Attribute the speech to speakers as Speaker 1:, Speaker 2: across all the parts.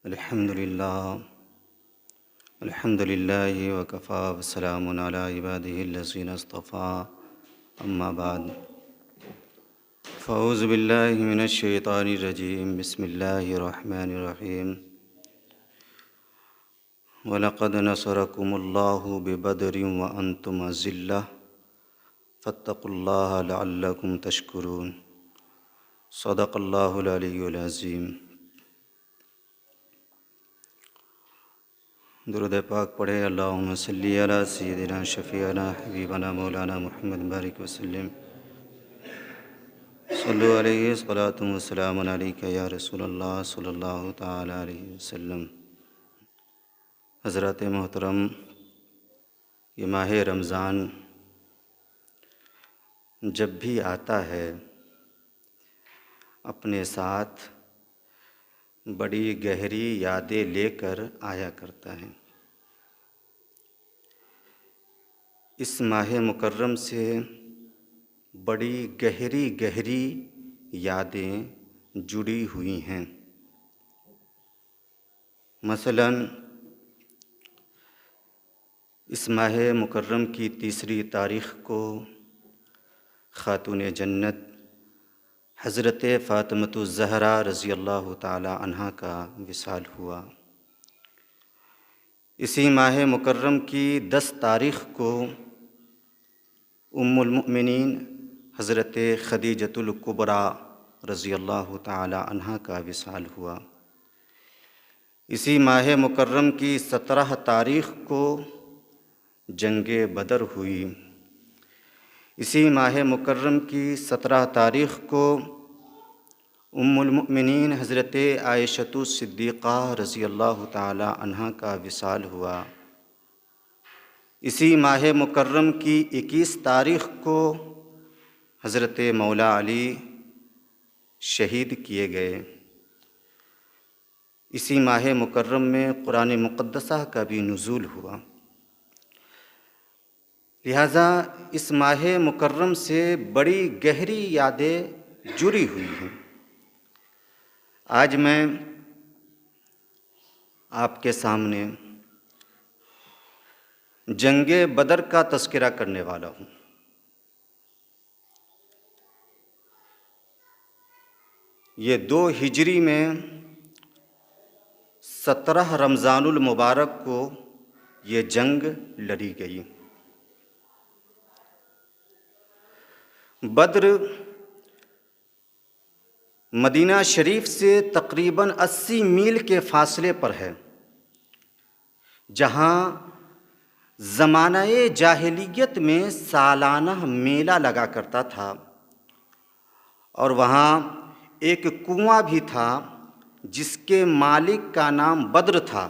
Speaker 1: الحمد للہ وکفا وسلام علی عبادہ الذین اصطفیٰ اما بعد فاعوذ باللہ من الشیطان الرجیم بسم اللہ الرحمن الرحیم وَلَقَدْ نَصَرَكُمُ اللَّهُ بِبَدْرٍ وَأَنْتُمْ أَذِلَّةٌ فَاتَّقُوا اللَّهَ لَعَلَّكُمْ تَشْكُرُونَ صدق اللہ العلی العظیم۔ درود پاک پڑھے اللہم صلی علی سیدنا شفیعنا حبیبنا مولانا محمد بارک وسلم۔ صلو علیہ الصلاۃ والسلام علیک یا رسول اللہ صلی اللہ تعالی علیہ وسلم۔ حضرات محترم، یہ ماہ رمضان جب بھی آتا ہے اپنے ساتھ بڑی گہری یادیں لے کر آیا کرتا ہے۔ اس ماہ مکرم سے بڑی گہری یادیں جڑی ہوئی ہیں۔ مثلاً اس ماہ مکرم کی 3 تاریخ کو خاتون جنت حضرت فاطمۃ الزہرا رضی اللہ تعالی عنہا کا وصال ہوا۔ اسی ماہ مکرم کی 10 تاریخ کو ام المؤمنین حضرت خدیجۃ الکبریٰ رضی اللہ تعالی عنہا کا وصال ہوا۔ اسی ماہ مکرم کی 17 تاریخ کو جنگ بدر ہوئی۔ اسی ماہ مکرم کی 17 تاریخ کو ام المؤمنین حضرت عائشۃ الصدیقہ رضی اللہ تعالی عنہا کا وصال ہوا۔ اسی ماہ مکرم کی 21 تاریخ کو حضرت مولا علی شہید کیے گئے۔ اسی ماہ مکرم میں قرآن مقدسہ کا بھی نزول ہوا۔ لہٰذا اس ماہ مکرم سے بڑی گہری یادیں جڑی ہوئی ہیں۔ آج میں آپ کے سامنے جنگ بدر کا تذکرہ کرنے والا ہوں۔ یہ 2 ہجری میں 17 رمضان المبارک کو یہ جنگ لڑی گئی۔ بدر مدینہ شریف سے تقریباً 80 میل کے فاصلے پر ہے، جہاں زمانہ جاہلیت میں سالانہ میلہ لگا کرتا تھا، اور وہاں ایک کنواں بھی تھا جس کے مالک کا نام بدر تھا۔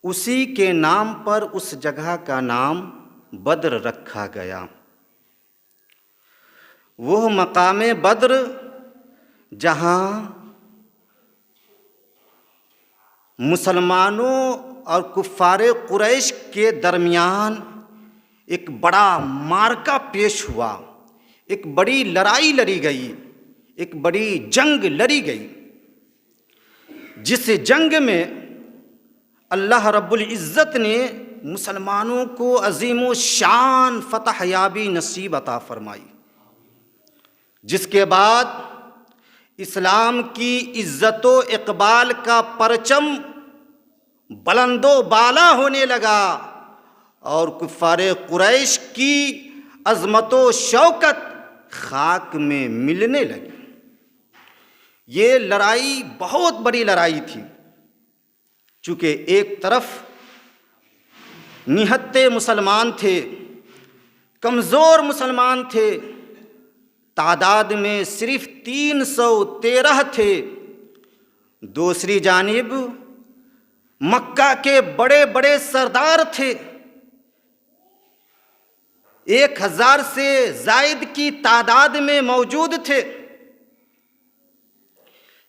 Speaker 1: اسی کے نام پر اس جگہ کا نام بدر رکھا گیا۔ وہ مقام بدر جہاں مسلمانوں اور کفار قریش کے درمیان ایک بڑا معرکہ پیش ہوا، ایک بڑی لڑائی لڑی گئی، ایک بڑی جنگ لڑی گئی، جس جنگ میں اللہ رب العزت نے مسلمانوں کو عظیم و شان فتح یابی نصیب عطا فرمائی، جس کے بعد اسلام کی عزت و اقبال کا پرچم بلند و بالا ہونے لگا، اور کفار قریش کی عظمت و شوکت خاک میں ملنے لگی۔ یہ لڑائی بہت بڑی لڑائی تھی، چونکہ ایک طرف نہتے مسلمان تھے، کمزور مسلمان تھے، تعداد میں صرف 313 تھے۔ دوسری جانب مکہ کے بڑے بڑے سردار تھے، 1000 سے زائد کی تعداد میں موجود تھے،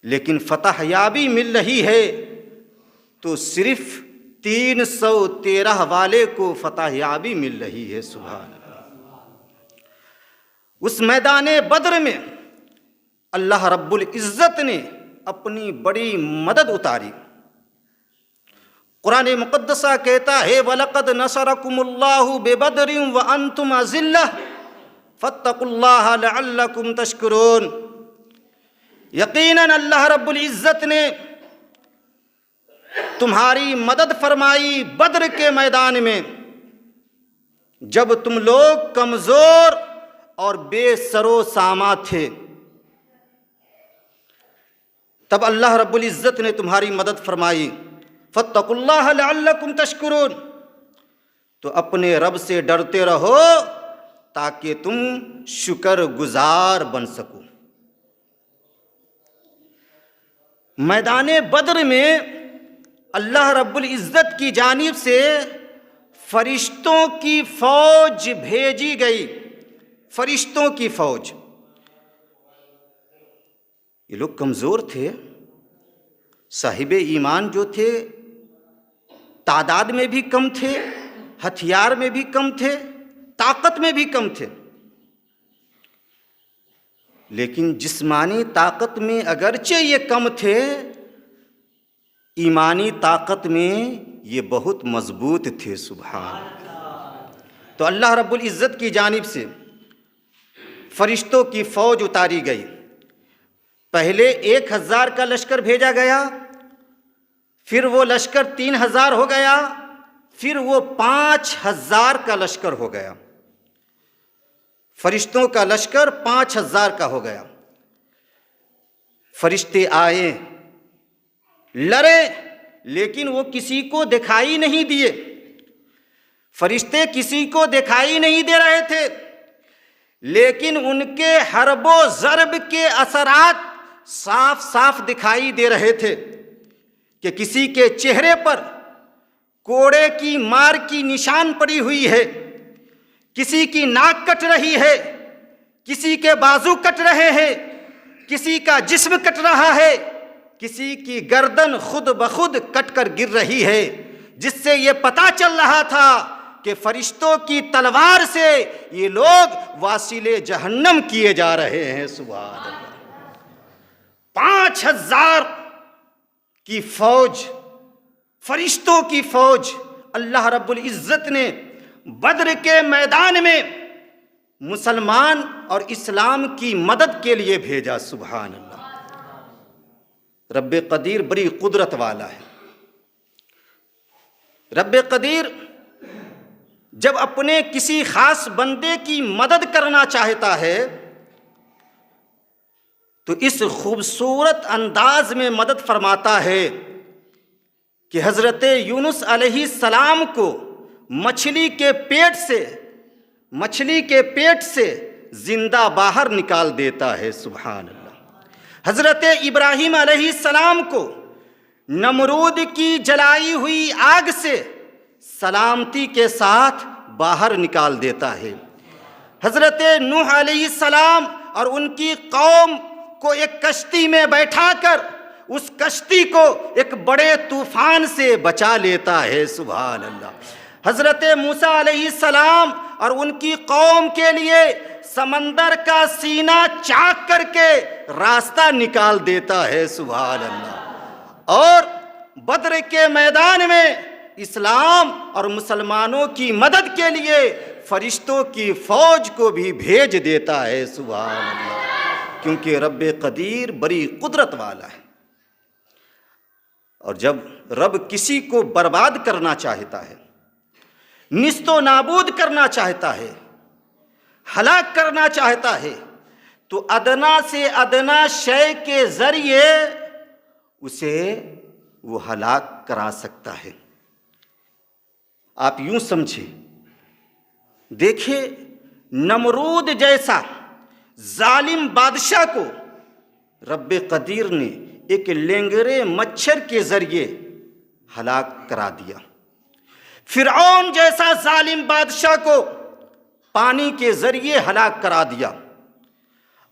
Speaker 1: لیکن فتح یابی مل رہی ہے تو صرف 313 والے کو فتح یابی مل رہی ہے۔ سبحان اللہ۔ اس میدان بدر میں اللہ رب العزت نے اپنی بڑی مدد اتاری۔ قرآن مقدسہ کہتا ہے وَلَقَدْ نَصَرَكُمُ اللَّهُ بِبَدْرٍ وَأَنْتُمْ أَذِلَّةٌ فَاتَّقُوا اللَّهَ لَعَلَّكُمْ تَشْكُرُونَ۔ یقیناً اللہ رب العزت نے تمہاری مدد فرمائی بدر کے میدان میں، جب تم لوگ کمزور اور بے سر و ساما تھے، تب اللہ رب العزت نے تمہاری مدد فرمائی۔ فَاتَّقُوا اللَّهَ لَعَلَّكُمْ تَشْكُرُونَ، تو اپنے رب سے ڈرتے رہو تاکہ تم شکر گزار بن سکو۔ میدان بدر میں اللہ رب العزت کی جانب سے فرشتوں کی فوج بھیجی گئی، فرشتوں کی فوج۔ یہ لوگ کمزور تھے، صاحب ایمان جو تھے تعداد میں بھی کم تھے، ہتھیار میں بھی کم تھے، طاقت میں بھی کم تھے، لیکن جسمانی طاقت میں اگرچہ یہ کم تھے، ایمانی طاقت میں یہ بہت مضبوط تھے۔ سبحان اللہ۔ تو اللہ رب العزت کی جانب سے فرشتوں کی فوج اتاری گئی۔ پہلے 1000 کا لشکر بھیجا گیا، پھر وہ لشکر 3000 ہو گیا، پھر وہ 5000 کا لشکر ہو گیا۔ فرشتوں کا لشکر 5000 کا ہو گیا۔ فرشتے آئے، لڑے، لیکن وہ کسی کو دکھائی نہیں دیے، فرشتے کسی کو دکھائی نہیں دے رہے تھے، لیکن ان کے حرب و ضرب کے اثرات صاف صاف دکھائی دے رہے تھے کہ کسی کے چہرے پر کوڑے کی مار کی نشان پڑی ہوئی ہے، کسی کی ناک کٹ رہی ہے، کسی کے بازو کٹ رہے ہیں، کسی کا جسم کٹ رہا ہے، کسی کی گردن خود بخود کٹ کر گر رہی ہے، جس سے یہ پتہ چل رہا تھا کہ فرشتوں کی تلوار سے یہ لوگ واصل جہنم کیے جا رہے ہیں۔ سبحان اللہ۔ 5000 کی فوج، فرشتوں کی فوج اللہ رب العزت نے بدر کے میدان میں مسلمان اور اسلام کی مدد کے لیے بھیجا۔ سبحان اللہ۔ رب قدیر بڑی قدرت والا ہے۔ رب قدیر جب اپنے کسی خاص بندے کی مدد کرنا چاہتا ہے تو اس خوبصورت انداز میں مدد فرماتا ہے کہ حضرت یونس علیہ السلام کو مچھلی کے پیٹ سے زندہ باہر نکال دیتا ہے۔ سبحان اللہ۔ حضرت ابراہیم علیہ السلام کو نمرود کی جلائی ہوئی آگ سے سلامتی کے ساتھ باہر نکال دیتا ہے۔ حضرت نوح علیہ السلام اور ان کی قوم کو ایک کشتی میں بیٹھا کر اس کشتی کو ایک بڑے طوفان سے بچا لیتا ہے۔ سبحان اللہ۔ حضرت موسیٰ علیہ السلام اور ان کی قوم کے لیے سمندر کا سینہ چاک کر کے راستہ نکال دیتا ہے۔ سبحان اللہ۔ اور بدر کے میدان میں اسلام اور مسلمانوں کی مدد کے لیے فرشتوں کی فوج کو بھی بھیج دیتا ہے۔ سبحان اللہ۔ کیونکہ رب قدیر بڑی قدرت والا ہے، اور جب رب کسی کو برباد کرنا چاہتا ہے، نیست و نابود کرنا چاہتا ہے، ہلاک کرنا چاہتا ہے، تو ادنا سے ادنا شے کے ذریعے اسے وہ ہلاک کرا سکتا ہے۔ آپ یوں سمجھیں، دیکھیں نمرود جیسا ظالم بادشاہ کو رب قدیر نے ایک لنگڑے مچھر کے ذریعے ہلاک کرا دیا۔ فرعون جیسا ظالم بادشاہ کو پانی کے ذریعے ہلاک کرا دیا۔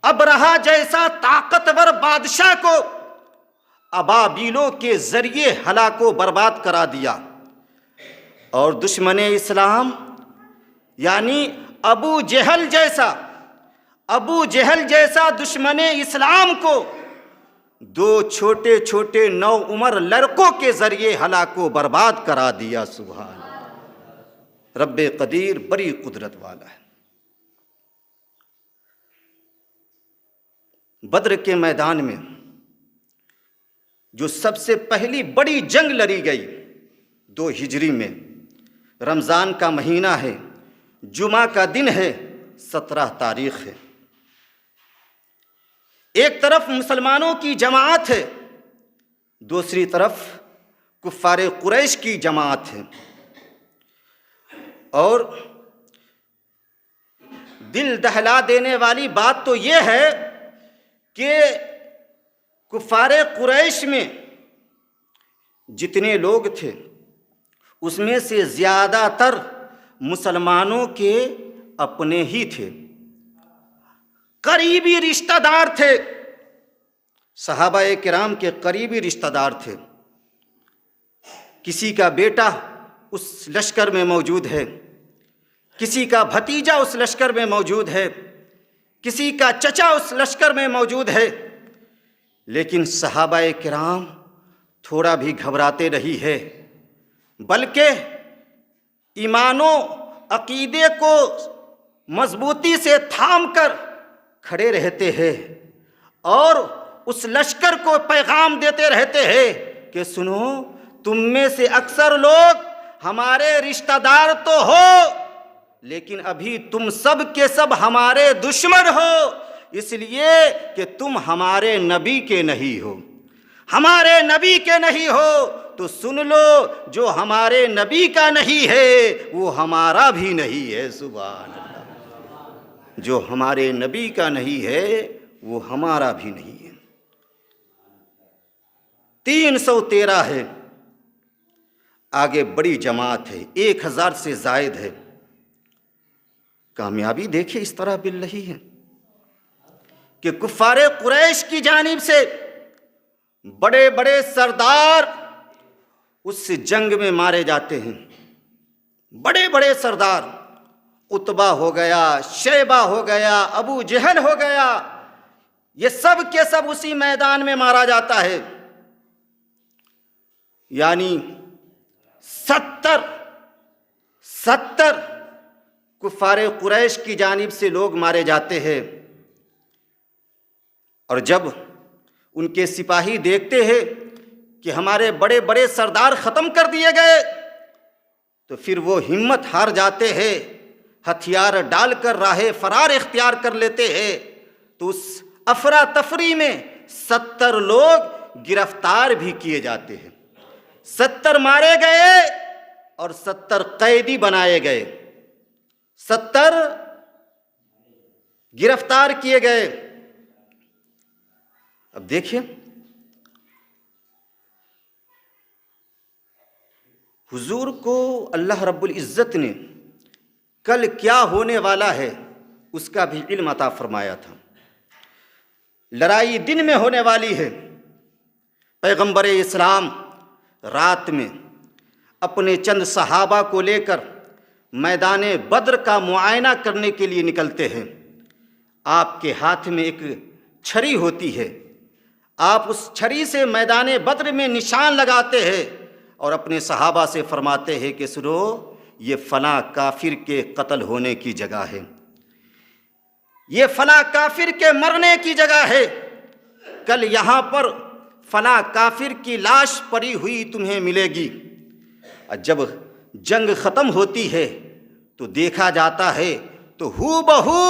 Speaker 1: ابرہہ جیسا طاقتور بادشاہ کو ابابیلوں کے ذریعے ہلاک و برباد کرا دیا۔ اور دشمن اسلام یعنی ابو جہل جیسا دشمن اسلام کو دو چھوٹے چھوٹے نو عمر لڑکوں کے ذریعے ہلاک و برباد کرا دیا۔ سبحان اللہ، رب قدیر بڑی قدرت والا ہے۔ بدر کے میدان میں جو سب سے پہلی بڑی جنگ لڑی گئی 2 ہجری میں، رمضان کا مہینہ ہے، جمعہ کا دن ہے، 17 تاریخ ہے۔ ایک طرف مسلمانوں کی جماعت ہے، دوسری طرف کفار قریش کی جماعت ہے، اور دل دہلا دینے والی بات تو یہ ہے کہ کفار قریش میں جتنے لوگ تھے اس میں سے زیادہ تر مسلمانوں کے اپنے ہی تھے، قریبی رشتہ دار تھے، صحابہ کرام کے قریبی رشتہ دار تھے۔ کسی کا بیٹا اس لشکر میں موجود ہے، کسی کا بھتیجا اس لشکر میں موجود ہے، کسی کا چچا اس لشکر میں موجود ہے، لیکن صحابہ کرام تھوڑا بھی گھبراتے نہیں ہے، بلکہ ایمان و عقیدے کو مضبوطی سے تھام کر کھڑے رہتے ہیں اور اس لشکر کو پیغام دیتے رہتے ہیں کہ سنو، تم میں سے اکثر لوگ ہمارے رشتہ دار تو ہو، لیکن ابھی تم سب کے سب ہمارے دشمن ہو، اس لیے کہ تم ہمارے نبی کے نہیں ہو۔ ہمارے نبی کے نہیں ہو تو سن لو، جو ہمارے نبی کا نہیں ہے وہ ہمارا بھی نہیں ہے۔ سبحان اللہ، جو ہمارے نبی کا نہیں ہے وہ ہمارا بھی نہیں ہے۔ 313 ہے، آگے بڑی جماعت ہے، 1000 سے زائد ہے۔ کامیابی دیکھیں اس طرح مل رہی ہے کہ کفار قریش کی جانب سے بڑے بڑے سردار اس جنگ میں مارے جاتے ہیں، بڑے بڑے سردار، عتبہ ہو گیا، شیبہ ہو گیا، ابو جہل ہو گیا، یہ سب کے سب اسی میدان میں مارا جاتا ہے۔ یعنی 70 کفار قریش کی جانب سے لوگ مارے جاتے ہیں، اور جب ان کے سپاہی دیکھتے ہیں کہ ہمارے بڑے بڑے سردار ختم کر دیے گئے تو پھر وہ ہمت ہار جاتے ہیں، ہتھیار ڈال کر راہ فرار اختیار کر لیتے ہیں۔ تو اس افراتفری میں 70 لوگ گرفتار بھی کیے جاتے ہیں، 70 مارے گئے اور 70 قیدی بنائے گئے، 70 گرفتار کیے گئے۔ اب دیکھیں حضور کو اللہ رب العزت نے کل کیا ہونے والا ہے اس کا بھی علم عطا فرمایا تھا۔ لڑائی دن میں ہونے والی ہے۔ پیغمبر اسلام رات میں اپنے چند صحابہ کو لے کر میدان بدر کا معائنہ کرنے کے لیے نکلتے ہیں۔ آپ کے ہاتھ میں ایک چھری ہوتی ہے، آپ اس چھری سے میدان بدر میں نشان لگاتے ہیں اور اپنے صحابہ سے فرماتے ہیں کہ سنو، یہ فلاں کافر کے قتل ہونے کی جگہ ہے، یہ فلاں کافر کے مرنے کی جگہ ہے، کل یہاں پر فلاں کافر کی لاش پڑی ہوئی تمہیں ملے گی۔ اور جب جنگ ختم ہوتی ہے تو دیکھا جاتا ہے تو ہو بہو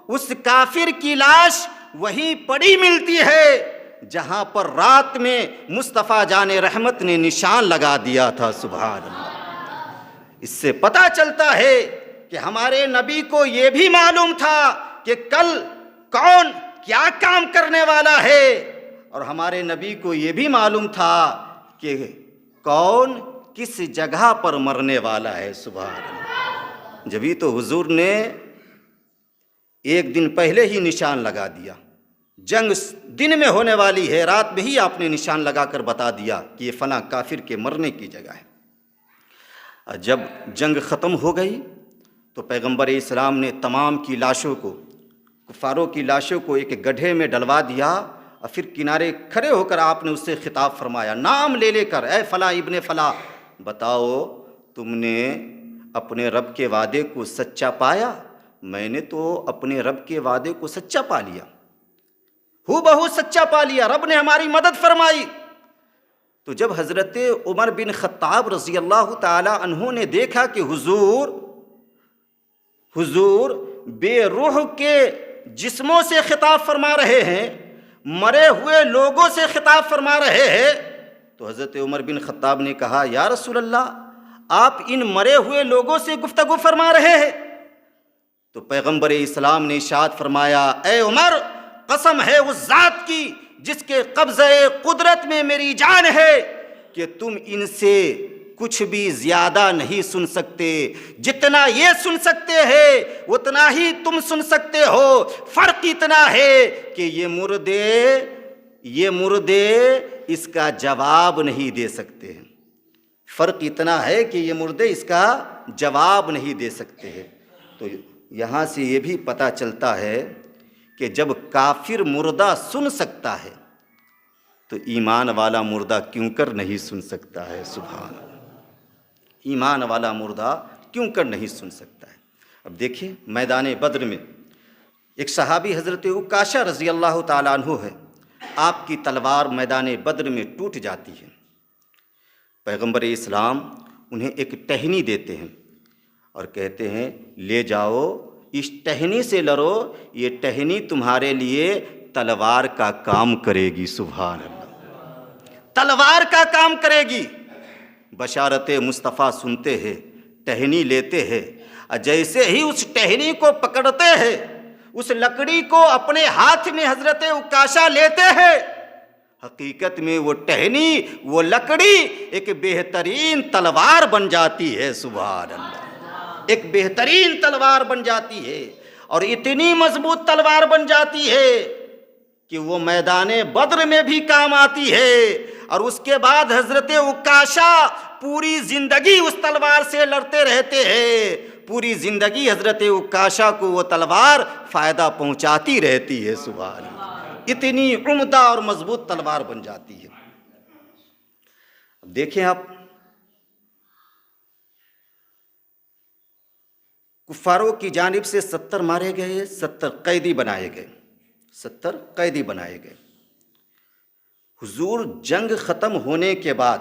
Speaker 1: اس کافر کی لاش وہیں پڑی ملتی ہے جہاں پر رات میں مصطفیٰ جان رحمت نے نشان لگا دیا تھا۔ سبحان اللہ، اس سے پتہ چلتا ہے کہ ہمارے نبی کو یہ بھی معلوم تھا کہ کل کون کیا کام کرنے والا ہے، اور ہمارے نبی کو یہ بھی معلوم تھا کہ کون کس جگہ پر مرنے والا ہے۔ سبحان اللہ، جبھی تو حضور نے ایک دن پہلے ہی نشان لگا دیا، جنگ دن میں ہونے والی ہے، رات میں ہی آپ نے نشان لگا کر بتا دیا کہ یہ فلاں کافر کے مرنے کی جگہ ہے۔ جب جنگ ختم ہو گئی تو پیغمبر اسلام نے تمام کی لاشوں کو، کفاروں کی لاشوں کو ایک گڈھے میں ڈلوا دیا اور پھر کنارے کھڑے ہو کر آپ نے اس سے خطاب فرمایا، نام لے لے کر، اے فلاں ابن فلاں، بتاؤ تم نے اپنے رب کے وعدے کو سچا پایا؟ میں نے تو اپنے رب کے وعدے کو سچا پا لیا، ہو بہو سچا پا لیا، رب نے ہماری مدد فرمائی۔ تو جب حضرت عمر بن خطاب رضی اللہ تعالی عنہ نے دیکھا کہ حضور بے روح کے جسموں سے خطاب فرما رہے ہیں، مرے ہوئے لوگوں سے خطاب فرما رہے ہیں، تو حضرت عمر بن خطاب نے کہا، یا رسول اللہ، آپ ان مرے ہوئے لوگوں سے گفتگو فرما رہے ہیں؟ تو پیغمبر اسلام نے ارشاد فرمایا، اے عمر، قسم ہے اس ذات کی جس کے قبضہ قدرت میں میری جان ہے کہ تم ان سے کچھ بھی زیادہ نہیں سن سکتے، جتنا یہ سن سکتے ہیں اتنا ہی تم سن سکتے ہو، فرق اتنا ہے کہ یہ مردے اس کا جواب نہیں دے سکتے ہیں، فرق اتنا ہے کہ یہ مردے اس کا جواب نہیں دے سکتے ہیں۔ تو یہاں سے یہ بھی پتہ چلتا ہے کہ جب کافر مردہ سن سکتا ہے تو ایمان والا مردہ کیوں کر نہیں سن سکتا ہے؟ سبحان اللہ، ایمان والا مردہ کیوں کر نہیں سن سکتا ہے؟ اب دیکھیں میدان بدر میں ایک صحابی حضرت عکاشہ رضی اللہ تعالیٰ عنہ ہے، آپ کی تلوار میدان بدر میں ٹوٹ جاتی ہے، پیغمبر اسلام انہیں ایک ٹہنی دیتے ہیں اور کہتے ہیں، لے جاؤ اس ٹہنی سے لڑو، یہ ٹہنی تمہارے لیے تلوار کا کام کرے گی۔ سبحان اللہ، تلوار کا کام کرے گی۔ بشارت مصطفیٰ سنتے ہیں، ٹہنی لیتے ہیں، اور جیسے ہی اس ٹہنی کو پکڑتے ہیں، اس لکڑی کو اپنے ہاتھ میں حضرت عکاشہ لیتے ہیں، حقیقت میں وہ ٹہنی، وہ لکڑی ایک بہترین تلوار بن جاتی ہے۔ سبحان اللہ، ایک بہترین تلوار بن جاتی ہے، اور اتنی مضبوط تلوار بن جاتی ہے کہ وہ میدان بدر میں بھی کام آتی ہے، اور اس کے بعد حضرت عکاشہ پوری زندگی اس تلوار سے لڑتے رہتے ہیں، پوری زندگی حضرت عکاشہ کو وہ تلوار فائدہ پہنچاتی رہتی ہے۔ سبحان اللہ، اتنی عمدہ اور مضبوط تلوار بن جاتی ہے۔ اب دیکھیں آپ، کفاروں کی جانب سے 70 مارے گئے، 70 قیدی بنائے گئے، 70 قیدی بنائے گئے۔ حضور جنگ ختم ہونے کے بعد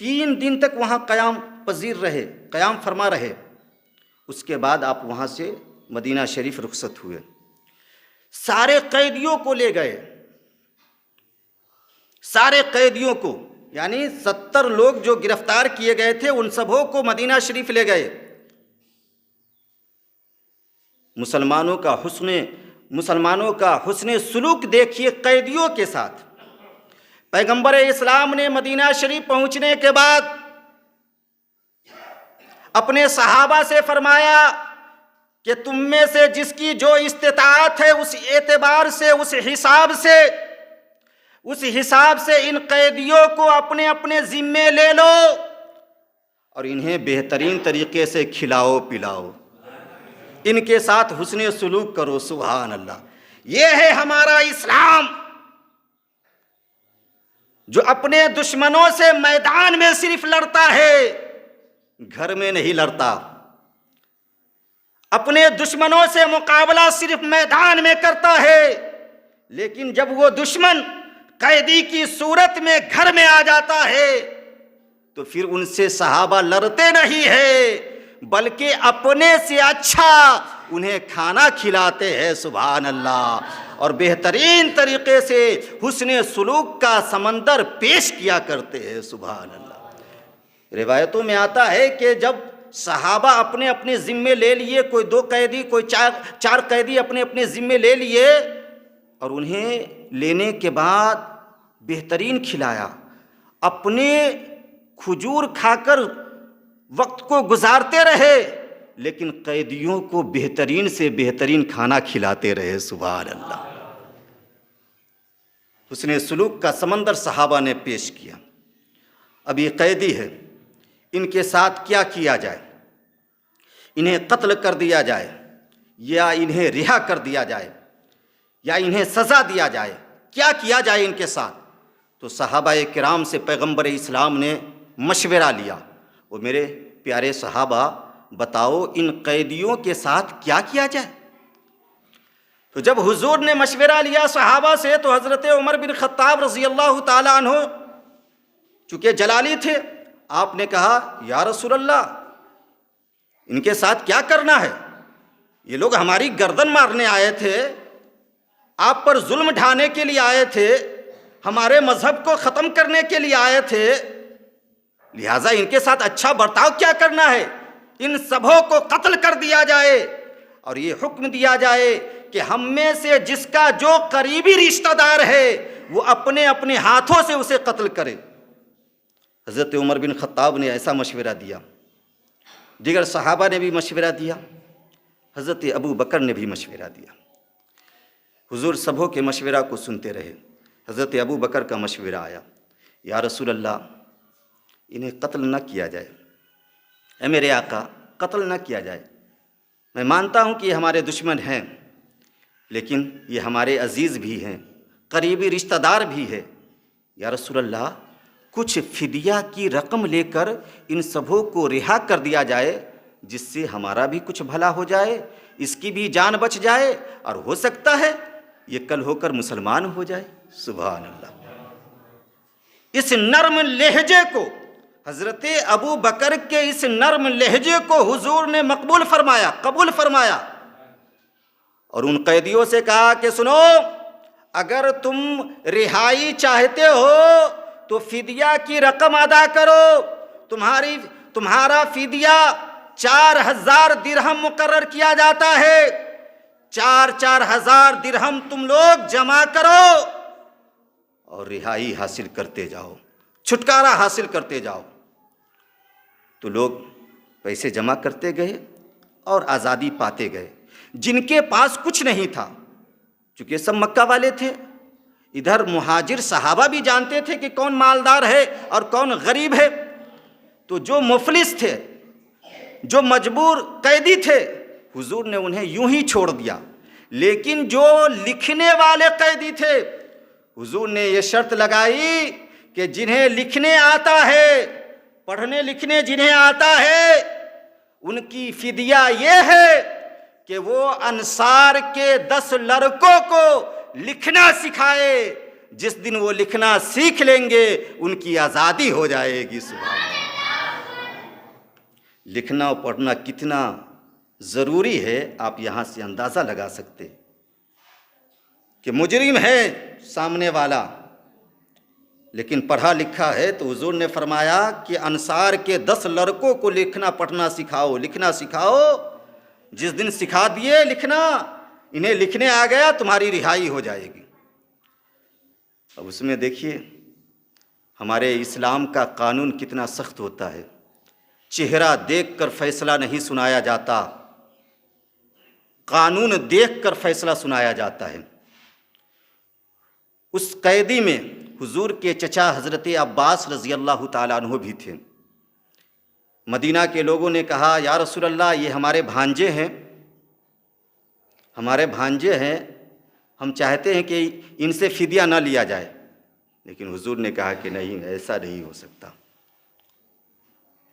Speaker 1: 3 دن تک وہاں قیام پذیر رہے، قیام فرما رہے، اس کے بعد آپ وہاں سے مدینہ شریف رخصت ہوئے، سارے قیدیوں کو لے گئے، سارے قیدیوں کو، یعنی 70 لوگ جو گرفتار کیے گئے تھے ان سبوں کو مدینہ شریف لے گئے۔ مسلمانوں کا حسن سلوک دیکھیے قیدیوں کے ساتھ۔ پیغمبر اسلام نے مدینہ شریف پہنچنے کے بعد اپنے صحابہ سے فرمایا کہ تم میں سے جس کی جو استطاعت ہے اس اعتبار سے، اس حساب سے ان قیدیوں کو اپنے اپنے ذمے لے لو اور انہیں بہترین طریقے سے کھلاؤ پلاؤ، ان کے ساتھ حسن سلوک کرو۔ سبحان اللہ، یہ ہے ہمارا اسلام جو اپنے دشمنوں سے میدان میں صرف لڑتا ہے، گھر میں نہیں لڑتا۔ اپنے دشمنوں سے مقابلہ صرف میدان میں کرتا ہے، لیکن جب وہ دشمن قیدی کی صورت میں گھر میں آ جاتا ہے تو پھر ان سے صحابہ لڑتے نہیں ہیں، بلکہ اپنے سے اچھا انہیں کھانا کھلاتے ہیں۔ سبحان اللہ، اور بہترین طریقے سے حسن سلوک کا سمندر پیش کیا کرتے ہیں۔ سبحان اللہ، روایتوں میں آتا ہے کہ جب صحابہ اپنے اپنے ذمے لے لیے، کوئی 2 قیدی، کوئی 4 قیدی اپنے اپنے ذمے لے لیے، اور انہیں لینے کے بعد بہترین کھلایا، اپنے کھجور کھا کر وقت کو گزارتے رہے، لیکن قیدیوں کو بہترین سے بہترین کھانا کھلاتے رہے۔ سبحان اللہ، حسن سلوک کا سمندر صحابہ نے پیش کیا۔ اب یہ قیدی ہے، ان کے ساتھ کیا کیا جائے؟ انہیں قتل کر دیا جائے، یا انہیں رہا کر دیا جائے، یا انہیں سزا دیا جائے؟ کیا کیا جائے ان کے ساتھ؟ تو صحابہ کرام سے پیغمبر اسلام نے مشورہ لیا، وہ میرے پیارے صحابہ بتاؤ ان قیدیوں کے ساتھ کیا کیا جائے؟ تو جب حضور نے مشورہ لیا صحابہ سے تو حضرت عمر بن خطاب رضی اللہ تعالیٰ عنہ چونکہ جلالی تھے، آپ نے کہا یا رسول اللہ ان کے ساتھ کیا کرنا ہے؟ یہ لوگ ہماری گردن مارنے آئے تھے، آپ پر ظلم ڈھانے کے لیے آئے تھے، ہمارے مذہب کو ختم کرنے کے لیے آئے تھے، لہٰذا ان کے ساتھ اچھا برتاؤ کیا کرنا ہے؟ ان سبھوں کو قتل کر دیا جائے اور یہ حکم دیا جائے کہ ہم میں سے جس کا جو قریبی رشتہ دار ہے وہ اپنے اپنے ہاتھوں سے اسے قتل کرے۔ حضرت عمر بن خطاب نے ایسا مشورہ دیا، دیگر صحابہ نے بھی مشورہ دیا، حضرت ابو بکر نے بھی مشورہ دیا۔ حضور سبھوں کے مشورہ کو سنتے رہے۔ حضرت ابو بکر کا مشورہ آیا، یا رسول اللہ انہیں قتل نہ کیا جائے، اے میرے آقا قتل نہ کیا جائے، میں مانتا ہوں کہ یہ ہمارے دشمن ہیں لیکن یہ ہمارے عزیز بھی ہیں، قریبی رشتہ دار بھی ہے، یا رسول اللہ کچھ فدیہ کی رقم لے کر ان سبھوں کو رہا کر دیا جائے جس سے ہمارا بھی کچھ بھلا ہو جائے، اس کی بھی جان بچ جائے اور ہو سکتا ہے یہ کل ہو کر مسلمان ہو جائے۔ سبحان اللہ۔ اس نرم لہجے کو، حضرت ابو بکر کے اس نرم لہجے کو حضور نے مقبول فرمایا، قبول فرمایا، اور ان قیدیوں سے کہا کہ سنو اگر تم رہائی چاہتے ہو تو فدیہ کی رقم ادا کرو، تمہارا فدیہ 4000 درہم مقرر کیا جاتا ہے، 4,000 درہم تم لوگ جمع کرو اور رہائی حاصل کرتے جاؤ، چھٹکارا حاصل کرتے جاؤ۔ تو لوگ پیسے جمع کرتے گئے اور آزادی پاتے گئے۔ جن کے پاس کچھ نہیں تھا، چونکہ سب مکہ والے تھے، ادھر مہاجر صحابہ بھی جانتے تھے کہ کون مالدار ہے اور کون غریب ہے، تو جو مفلس تھے، جو مجبور قیدی تھے، حضور نے انہیں یوں ہی چھوڑ دیا۔ لیکن جو لکھنے والے قیدی تھے، حضور نے یہ شرط لگائی کہ جنہیں لکھنے آتا ہے، پڑھنے لکھنے جنہیں آتا ہے، ان کی فدیہ یہ ہے کہ وہ انصار کے 10 لڑکوں کو لکھنا سکھائے، جس دن وہ لکھنا سیکھ لیں گے ان کی آزادی ہو جائے گی۔ سبحان اللہ۔ لکھنا اور پڑھنا کتنا ضروری ہے آپ یہاں سے اندازہ لگا سکتے کہ مجرم ہے سامنے والا لیکن پڑھا لکھا ہے، تو حضور نے فرمایا کہ انصار کے 10 لڑکوں کو لکھنا پڑھنا سکھاؤ، لکھنا سکھاؤ، جس دن سکھا دیے لکھنا، انہیں لکھنے آ گیا، تمہاری رہائی ہو جائے گی۔ اب اس میں دیکھیے ہمارے اسلام کا قانون کتنا سخت ہوتا ہے، چہرہ دیکھ کر فیصلہ نہیں سنایا جاتا، قانون دیکھ کر فیصلہ سنایا جاتا ہے۔ اس قیدی میں حضور کے چچا حضرت عباس رضی اللہ تعالیٰ عنہ بھی تھے۔ مدینہ کے لوگوں نے کہا یا رسول اللہ یہ ہمارے بھانجے ہیں، ہمارے بھانجے ہیں، ہم چاہتے ہیں کہ ان سے فدیہ نہ لیا جائے، لیکن حضور نے کہا کہ نہیں، ایسا نہیں ہو سکتا،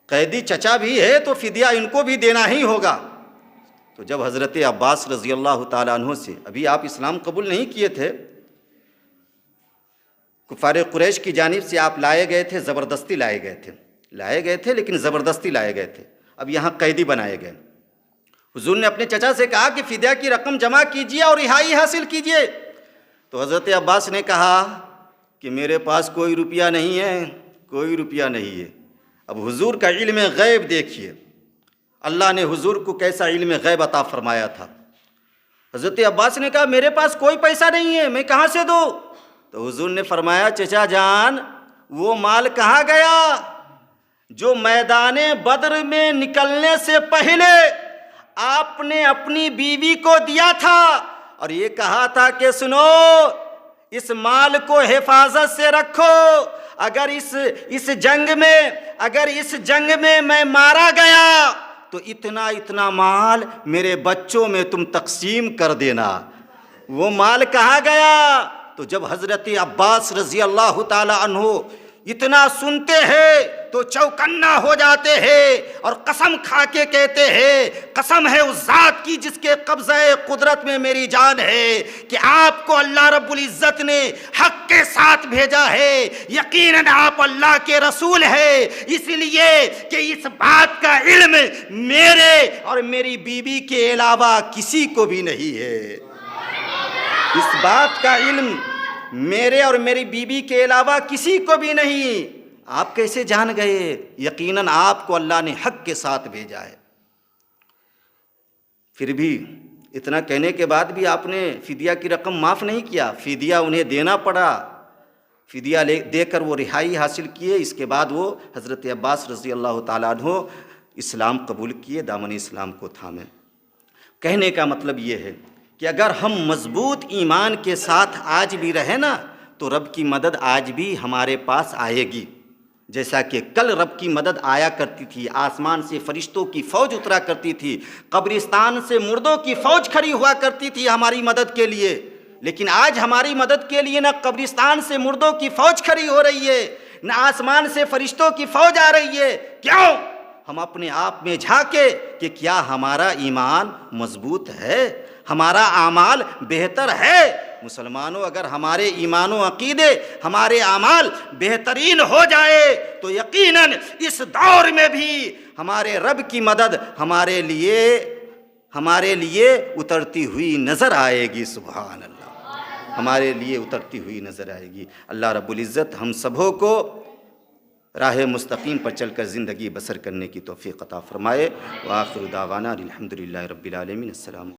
Speaker 1: قیدی چچا بھی ہے تو فدیہ ان کو بھی دینا ہی ہوگا۔ تو جب حضرت عباس رضی اللہ تعالیٰ عنہ سے، ابھی آپ اسلام قبول نہیں کیے تھے، کفار قریش کی جانب سے آپ لائے گئے تھے، زبردستی لائے گئے تھے لیکن زبردستی لائے گئے تھے، اب یہاں قیدی بنائے گئے۔ حضور نے اپنے چچا سے کہا کہ فدیہ کی رقم جمع کیجیے اور رہائی حاصل کیجیے، تو حضرت عباس نے کہا کہ میرے پاس کوئی روپیہ نہیں ہے، کوئی روپیہ نہیں ہے۔ اب حضور کا علم غیب دیکھیے، اللہ نے حضور کو کیسا علم غیب عطا فرمایا تھا۔ حضرت عباس نے کہا میرے پاس کوئی پیسہ نہیں ہے، میں کہاں سے دوں؟ تو حضور نے فرمایا چچا جان وہ مال کہاں گیا جو میدان بدر میں نکلنے سے پہلے آپ نے اپنی بیوی کو دیا تھا اور یہ کہا تھا کہ سنو اس مال کو حفاظت سے رکھو، اگر اس جنگ میں میں مارا گیا تو اتنا مال میرے بچوں میں تم تقسیم کر دینا۔ وہ مال کہاں گیا؟ تو جب حضرت عباس رضی اللہ تعالی عنہ اتنا سنتے ہیں تو چوکنا ہو جاتے ہیں اور قسم کھا کے کہتے ہیں، قسم ہے اس ذات کی جس کے قبضہ قدرت میں میری جان ہے کہ آپ کو اللہ رب العزت نے حق کے ساتھ بھیجا ہے، یقیناً آپ اللہ کے رسول ہیں، اس لیے کہ اس بات کا علم میرے اور میری بیوی کے علاوہ کسی کو بھی نہیں ہے۔ اس بات کا علم میرے اور میری بیوی کے علاوہ کسی کو بھی نہیں۔ آپ کیسے جان گئے؟ یقیناً آپ کو اللہ نے حق کے ساتھ بھیجا ہے۔ پھر بھی اتنا کہنے کے بعد بھی آپ نے فدیہ کی رقم معاف نہیں کیا، فدیہ انہیں دینا پڑا، فدیہ دے کر وہ رہائی حاصل کیے۔ اس کے بعد وہ حضرت عباس رضی اللہ تعالیٰ عنہ اسلام قبول کیے، دامن اسلام کو تھامے۔ کہنے کا مطلب یہ ہے کہ اگر ہم مضبوط ایمان کے ساتھ آج بھی رہیں نا تو رب کی مدد آج بھی ہمارے پاس آئے گی، جیسا کہ کل رب کی مدد آیا کرتی تھی، آسمان سے فرشتوں کی فوج اترا کرتی تھی، قبرستان سے مردوں کی فوج کھڑی ہوا کرتی تھی ہماری مدد کے لیے، لیکن آج ہماری مدد کے لیے نہ قبرستان سے مردوں کی فوج کھڑی ہو رہی ہے، نہ آسمان سے فرشتوں کی فوج آ رہی ہے۔ کیوں؟ ہم اپنے آپ میں جھانکے کہ کیا ہمارا ایمان مضبوط ہے، ہمارا اعمال بہتر ہے۔ مسلمانوں، اگر ہمارے ایمان و عقیدے، ہمارے اعمال بہترین ہو جائے تو یقیناً اس دور میں بھی ہمارے رب کی مدد ہمارے لیے اترتی ہوئی نظر آئے گی۔ سبحان اللہ، ہمارے لیے اترتی ہوئی نظر آئے گی۔ اللہ رب العزت ہم سبوں کو راہ مستقیم پر چل کر زندگی بسر کرنے کی توفیق عطا فرمائے۔ وآخر دعوانا الحمدللہ رب العالمین۔ السلام